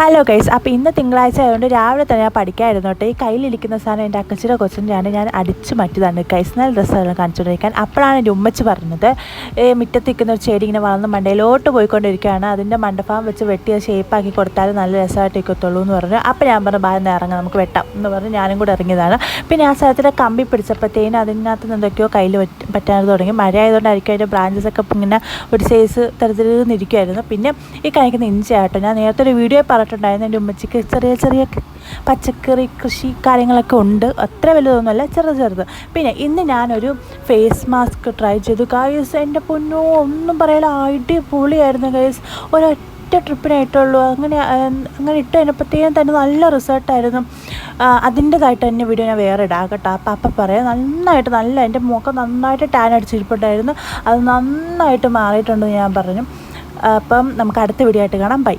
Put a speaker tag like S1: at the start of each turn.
S1: Hello guys, അപ്പോൾ ഇന്ന് തിങ്കളാഴ്ച ആയതുകൊണ്ട് രാവിലെ തന്നെ ഞാൻ പഠിക്കാമായിരുന്നു കേട്ടോ. ഈ കയ്യിലിരിക്കുന്ന സാധനം എൻ്റെ അക്കച്ചിയുടെ കൊച്ചിൻ്റെയാണ്. ഞാൻ അടിച്ചു മാറ്റിയതാണ് ഗൈസ്. നല്ല രസമാണ് കാണിച്ചുകൊണ്ടിരിക്കാൻ. അപ്പോഴാണ് എൻ്റെ ഉമ്മച്ചി പറഞ്ഞത്, മുറ്റത്ത് നിൽക്കുന്ന ഒരു ചെടി ഇങ്ങനെ വളർന്ന് മണ്ടയിലോട്ട് പോയിക്കൊണ്ടിരിക്കുകയാണ്, അതിൻ്റെ മണ്ടഭാഗം വെച്ച് വെട്ടി ഷേപ്പാക്കി കൊടുത്താൽ നല്ല രസമായിട്ട് ഇരിക്കത്തുള്ളൂ എന്ന് പറഞ്ഞു. അപ്പോൾ ഞാൻ പറഞ്ഞു ബാന്ന് ഇറങ്ങാം, നമുക്ക് വെട്ടാം എന്ന് പറഞ്ഞ് ഞാനും കൂടെ ഇറങ്ങിയതാണ്. പിന്നെ ആ സ്ഥലത്തിൻ്റെ കമ്പി പിടിച്ചപ്പോഴത്തേനും അതിനകത്ത് നിന്ന് എന്തൊക്കെയോ കയ്യിൽ പറ്റാൻ തുടങ്ങി. മഴ ആയതുകൊണ്ടായിരിക്കും അതിൻ്റെ ബ്രാഞ്ചസൊക്കെ ഇങ്ങനെ ഒരു സൈസ് തരത്തിലിരിക്കുമായിരുന്നു. പിന്നെ ഈ കാണിക്കുന്ന ഇഞ്ചിയാട്ടോ, ഞാൻ നേരത്തെ ഒരു വീഡിയോ പറഞ്ഞിട്ടുണ്ടായിരുന്നു. എൻ്റെ ഉമ്മച്ചിക്ക് ചെറിയ ചെറിയ പച്ചക്കറി കൃഷി കാര്യങ്ങളൊക്കെ ഉണ്ട്, അത്ര വലുതൊന്നുമല്ല, ചെറുത്. പിന്നെ ഇന്ന് ഞാനൊരു ഫേസ് മാസ്ക് ട്രൈ ചെയ്തു ഗൈസ്. എൻ്റെ പൊന്നോ, ഒന്നും പറയാൻ അടിപൊളിയായിരുന്നു ഗൈസ്. ഒരൊറ്റ ട്രിപ്പിനായിട്ടുള്ളൂ. അങ്ങനെ ഇട്ട് കഴിഞ്ഞപ്പോഴത്തേക്കും തന്നെ നല്ല റിസൾട്ടായിരുന്നു. അതിൻ്റേതായിട്ട് തന്നെ വീഡിയോ ഞാൻ വേറെ ഇടാം കേട്ടോ. അപ്പം പറയാം, നന്നായിട്ട് എൻ്റെ മുഖം നന്നായിട്ട് ടാൻ അടിച്ചിരിപ്പുണ്ടായിരുന്നു. അത് നന്നായിട്ട് മാറിയിട്ടുണ്ടെന്ന് ഞാൻ പറഞ്ഞു. അപ്പം നമുക്ക് അടുത്ത വീഡിയോ ആയിട്ട് കാണാം. ബൈ.